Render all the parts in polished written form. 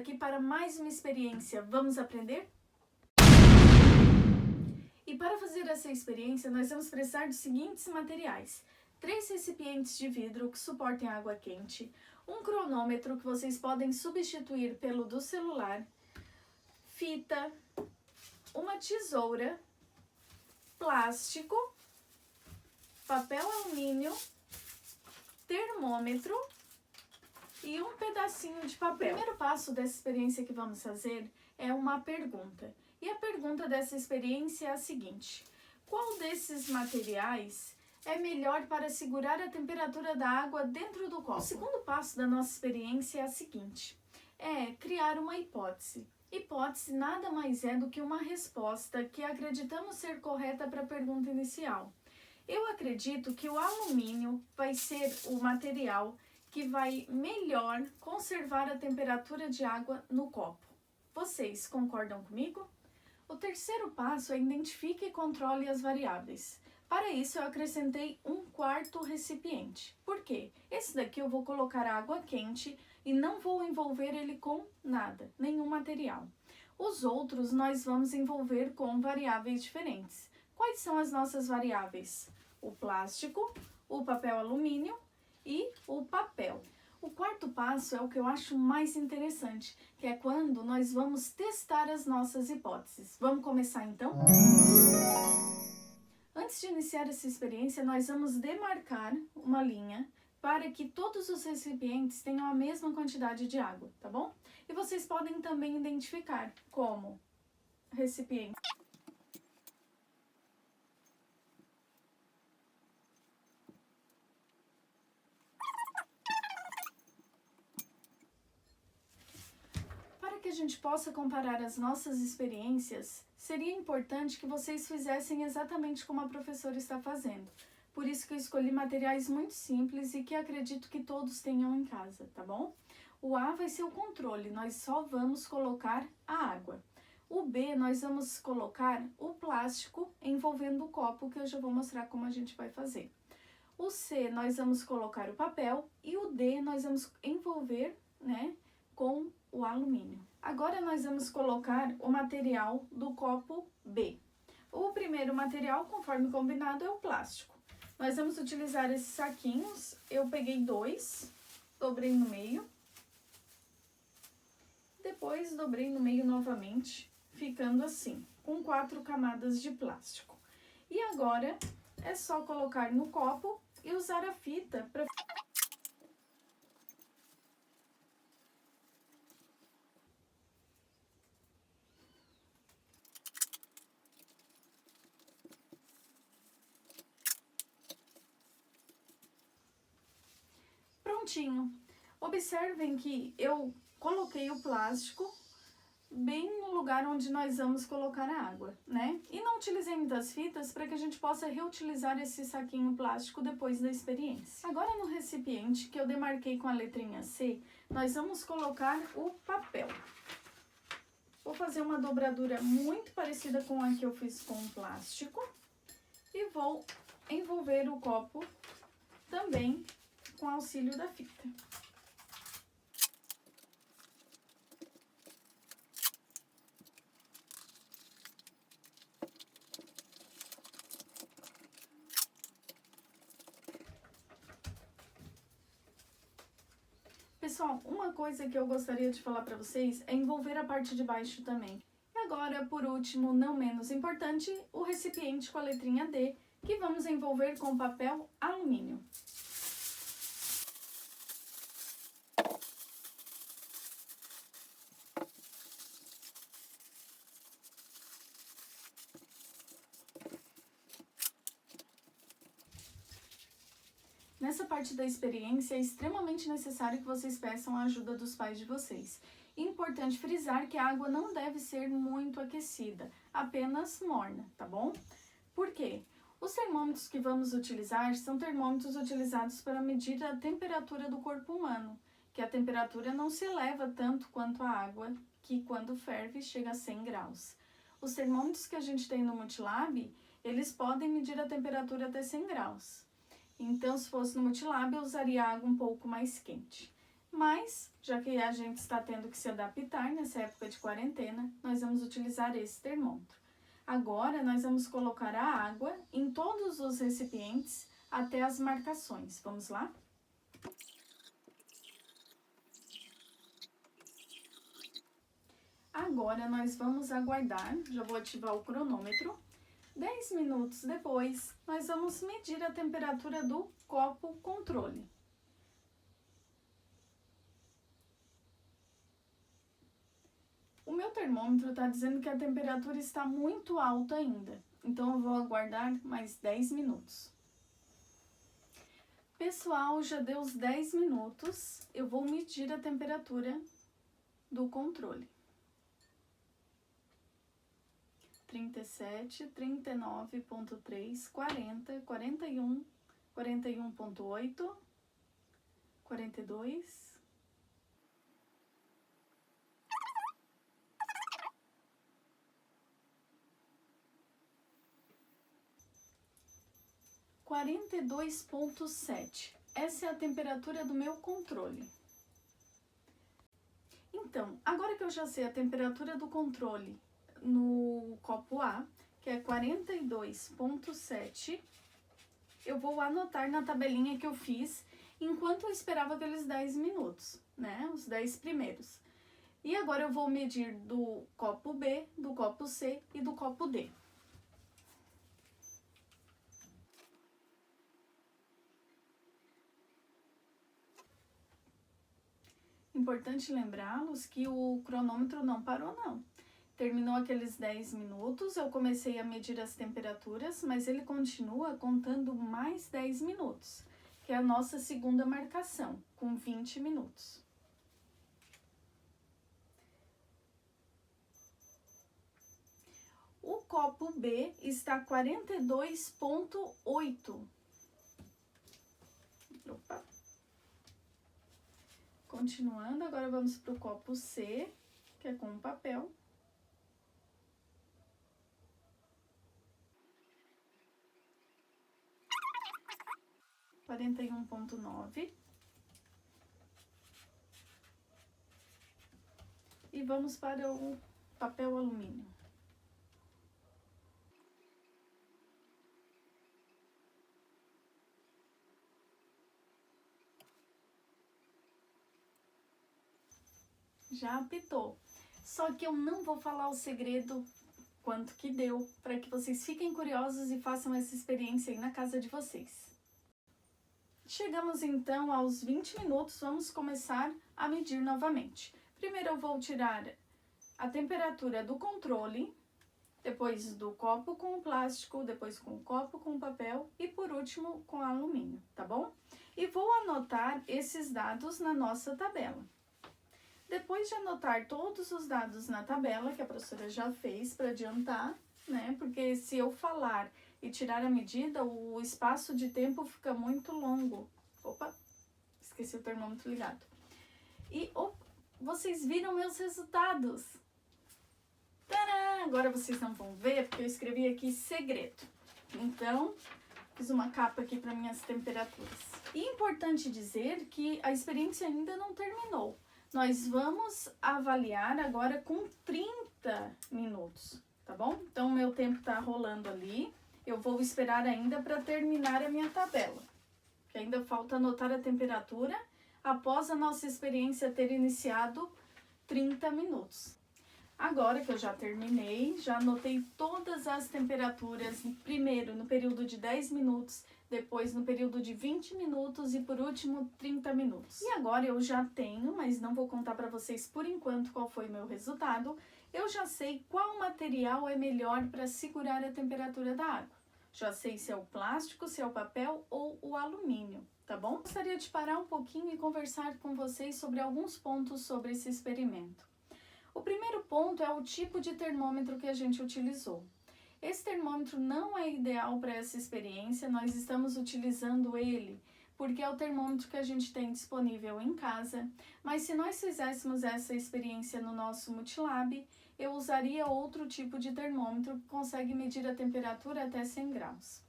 aqui para mais uma experiência. Vamos aprender? E para fazer essa experiência, nós vamos precisar dos seguintes materiais: 3 recipientes de vidro que suportem água quente, um cronômetro que vocês podem substituir pelo do celular, fita, uma tesoura, plástico, papel alumínio, termômetro e um pedacinho de papel. O primeiro passo dessa experiência que vamos fazer é uma pergunta. E a pergunta dessa experiência é a seguinte: qual desses materiais é melhor para segurar a temperatura da água dentro do copo? O segundo passo da nossa experiência é a seguinte: é criar uma hipótese. Hipótese nada mais é do que uma resposta que acreditamos ser correta para a pergunta inicial. Eu acredito que o alumínio vai ser o material que vai melhor conservar a temperatura de água no copo. Vocês concordam comigo? O terceiro passo é identifique e controle as variáveis. Para isso, eu acrescentei um quarto recipiente. Por quê? Esse daqui eu vou colocar água quente e não vou envolver ele com nada, nenhum material. Os outros nós vamos envolver com variáveis diferentes. Quais são as nossas variáveis? O plástico, o papel alumínio e o papel. O quarto passo é o que eu acho mais interessante, que é quando nós vamos testar as nossas hipóteses. Vamos começar então? Antes de iniciar essa experiência, nós vamos demarcar uma linha para que todos os recipientes tenham a mesma quantidade de água, tá bom? E vocês podem também identificar como recipiente. Para que a gente possa comparar as nossas experiências, seria importante que vocês fizessem exatamente como a professora está fazendo. Por isso que eu escolhi materiais muito simples e que acredito que todos tenham em casa, tá bom? O A vai ser o controle, nós só vamos colocar a água. O B, nós vamos colocar o plástico envolvendo o copo, que eu já vou mostrar como a gente vai fazer. O C, nós vamos colocar o papel e o D, nós vamos envolver, com o alumínio. Agora nós vamos colocar o material do copo B. O primeiro material, conforme combinado, é o plástico. Nós vamos utilizar esses saquinhos. Eu peguei 2, dobrei no meio. Depois dobrei no meio novamente, ficando assim, com 4 camadas de plástico. E agora é só colocar no copo e usar a fita para... Prontinho. Observem que eu coloquei o plástico bem no lugar onde nós vamos colocar a água, E não utilizei muitas fitas para que a gente possa reutilizar esse saquinho plástico depois da experiência. Agora no recipiente que eu demarquei com a letrinha C, nós vamos colocar o papel. Vou fazer uma dobradura muito parecida com a que eu fiz com o plástico e vou envolver o copo também com auxílio da fita. Pessoal, uma coisa que eu gostaria de falar para vocês é envolver a parte de baixo também. E agora, por último, não menos importante, o recipiente com a letrinha D, que vamos envolver com papel alumínio. Nessa parte da experiência, é extremamente necessário que vocês peçam a ajuda dos pais de vocês. Importante frisar que a água não deve ser muito aquecida, apenas morna, tá bom? Por quê? Os termômetros que vamos utilizar são termômetros utilizados para medir a temperatura do corpo humano, que a temperatura não se eleva tanto quanto a água, que quando ferve chega a 100 graus. Os termômetros que a gente tem no Multilab, eles podem medir a temperatura até 100 graus. Então, se fosse no Multilab, eu usaria água um pouco mais quente. Mas, já que a gente está tendo que se adaptar nessa época de quarentena, nós vamos utilizar esse termômetro. Agora, nós vamos colocar a água em todos os recipientes até as marcações. Vamos lá? Agora, nós vamos aguardar, já vou ativar o cronômetro. 10 minutos depois, nós vamos medir a temperatura do copo controle. O meu termômetro está dizendo que a temperatura está muito alta ainda, então eu vou aguardar mais 10 minutos. Pessoal, já deu os 10 minutos, eu vou medir a temperatura do controle. 37, 39,3, 40, 41, 41,8, 42... 42,7. Essa é a temperatura do meu controle. Então, agora que eu já sei a temperatura do controle no copo A, que é 42,7, eu vou anotar na tabelinha que eu fiz enquanto eu esperava aqueles 10 minutos, né? Os 10 primeiros. E agora eu vou medir do copo B, do copo C e do copo D. Importante lembrá-los que o cronômetro não parou, não. Terminou aqueles 10 minutos, eu comecei a medir as temperaturas, mas ele continua contando mais 10 minutos, que é a nossa segunda marcação, com 20 minutos. O copo B está 42,8. Opa! Continuando, agora vamos para o copo C, que é com papel. 41,9. E vamos para o papel alumínio. Já apitou. Só que eu não vou falar o segredo quanto que deu, para que vocês fiquem curiosos e façam essa experiência aí na casa de vocês. Chegamos então aos 20 minutos, vamos começar a medir novamente. Primeiro eu vou tirar a temperatura do controle, depois do copo com o plástico, depois com o copo com o papel e por último com alumínio, tá bom? E vou anotar esses dados na nossa tabela. Depois de anotar todos os dados na tabela, que a professora já fez para adiantar, né? Porque se eu falar e tirar a medida, o espaço de tempo fica muito longo. Opa, esqueci o termômetro ligado. E vocês viram meus resultados? Tadã! Agora vocês não vão ver, porque eu escrevi aqui segredo. Então, fiz uma capa aqui para minhas temperaturas. E é importante dizer que a experiência ainda não terminou. Nós vamos avaliar agora com 30 minutos, tá bom? Então, meu tempo tá rolando ali. Eu vou esperar ainda para terminar a minha tabela. Que ainda falta anotar a temperatura após a nossa experiência ter iniciado 30 minutos. Agora que eu já terminei, já anotei todas as temperaturas, primeiro no período de 10 minutos, depois no período de 20 minutos e por último 30 minutos. E agora eu já tenho, mas não vou contar para vocês por enquanto qual foi o meu resultado, eu já sei qual material é melhor para segurar a temperatura da água. Já sei se é o plástico, se é o papel ou o alumínio, tá bom? Gostaria de parar um pouquinho e conversar com vocês sobre alguns pontos sobre esse experimento. O primeiro ponto é o tipo de termômetro que a gente utilizou. Esse termômetro não é ideal para essa experiência, nós estamos utilizando ele porque é o termômetro que a gente tem disponível em casa, mas se nós fizéssemos essa experiência no nosso Multilab, eu usaria outro tipo de termômetro que consegue medir a temperatura até 100 graus.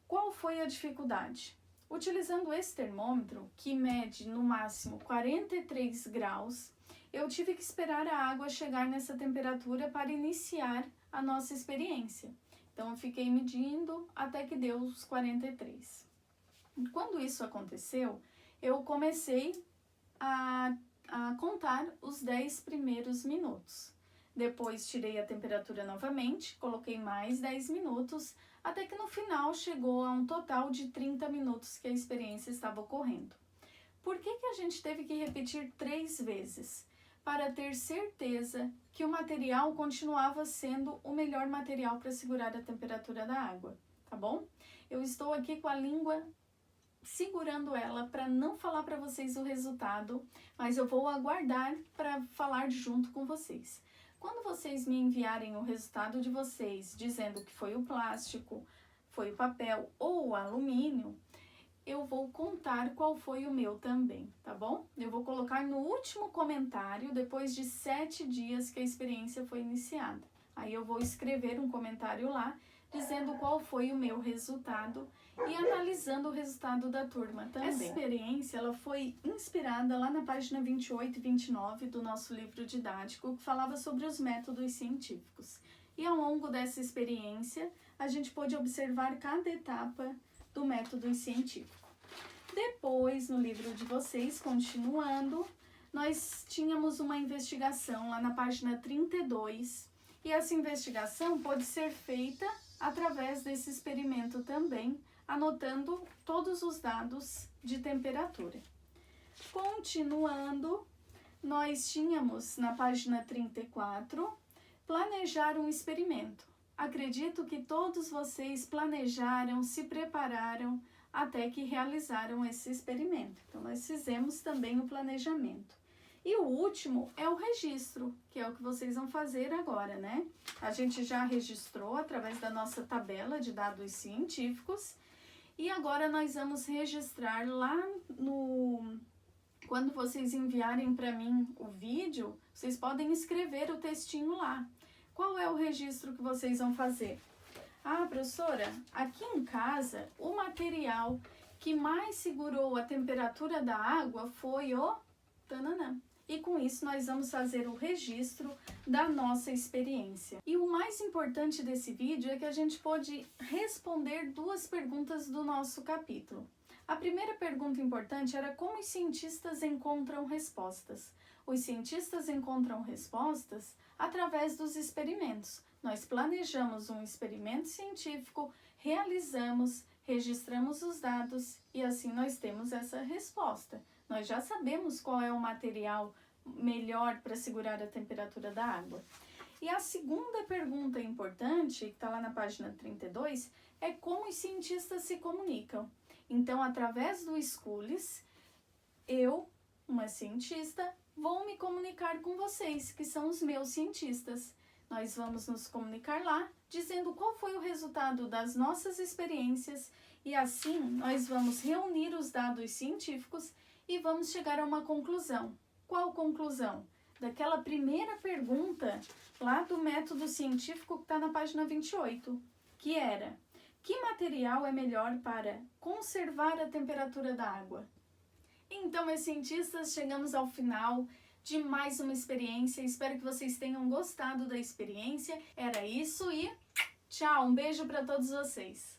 Qual foi a dificuldade? Utilizando esse termômetro, que mede no máximo 43 graus, eu tive que esperar a água chegar nessa temperatura para iniciar a nossa experiência. Então, eu fiquei medindo até que deu os 43. Quando isso aconteceu, eu comecei a contar os 10 primeiros minutos. Depois, tirei a temperatura novamente, coloquei mais 10 minutos, até que no final chegou a um total de 30 minutos que a experiência estava ocorrendo. Por que a gente teve que repetir 3 vezes? Para ter certeza que o material continuava sendo o melhor material para segurar a temperatura da água, tá bom? Eu estou aqui com a língua segurando ela para não falar para vocês o resultado, mas eu vou aguardar para falar junto com vocês. Quando vocês me enviarem o resultado de vocês, dizendo que foi o plástico, foi o papel ou o alumínio, eu vou contar qual foi o meu também, tá bom? Eu vou colocar no último comentário, depois de 7 dias que a experiência foi iniciada. Aí eu vou escrever um comentário lá, dizendo qual foi o meu resultado e analisando o resultado da turma também. Essa experiência ela foi inspirada lá na página 28 e 29 do nosso livro didático, que falava sobre os métodos científicos. E ao longo dessa experiência, a gente pôde observar cada etapa do método científico. Depois, no livro de vocês, continuando, nós tínhamos uma investigação lá na página 32, e essa investigação pode ser feita através desse experimento também, anotando todos os dados de temperatura. Continuando, nós tínhamos na página 34, planejar um experimento. Acredito que todos vocês planejaram, se prepararam até que realizaram esse experimento. Então, nós fizemos também o planejamento. E o último é o registro, que é o que vocês vão fazer agora, né? A gente já registrou através da nossa tabela de dados científicos e agora nós vamos registrar lá no... Quando vocês enviarem para mim o vídeo, vocês podem escrever o textinho lá. Qual é o registro que vocês vão fazer? Ah, professora, aqui em casa, o material que mais segurou a temperatura da água foi o tananã. E com isso nós vamos fazer o registro da nossa experiência. E o mais importante desse vídeo é que a gente pode responder 2 perguntas do nosso capítulo. A primeira pergunta importante era como os cientistas encontram respostas. Os cientistas encontram respostas através dos experimentos. Nós planejamos um experimento científico, realizamos, registramos os dados e assim nós temos essa resposta. Nós já sabemos qual é o material melhor para segurar a temperatura da água. E a segunda pergunta importante, que está lá na página 32, é como os cientistas se comunicam. Então, através do Schools, eu, uma cientista, vou me comunicar com vocês, que são os meus cientistas. Nós vamos nos comunicar lá, dizendo qual foi o resultado das nossas experiências e assim nós vamos reunir os dados científicos e vamos chegar a uma conclusão. Qual conclusão? Daquela primeira pergunta lá do método científico que está na página 28, que era: que material é melhor para conservar a temperatura da água? Então, meus cientistas, chegamos ao final de mais uma experiência. Espero que vocês tenham gostado da experiência. Era isso e tchau! Um beijo para todos vocês!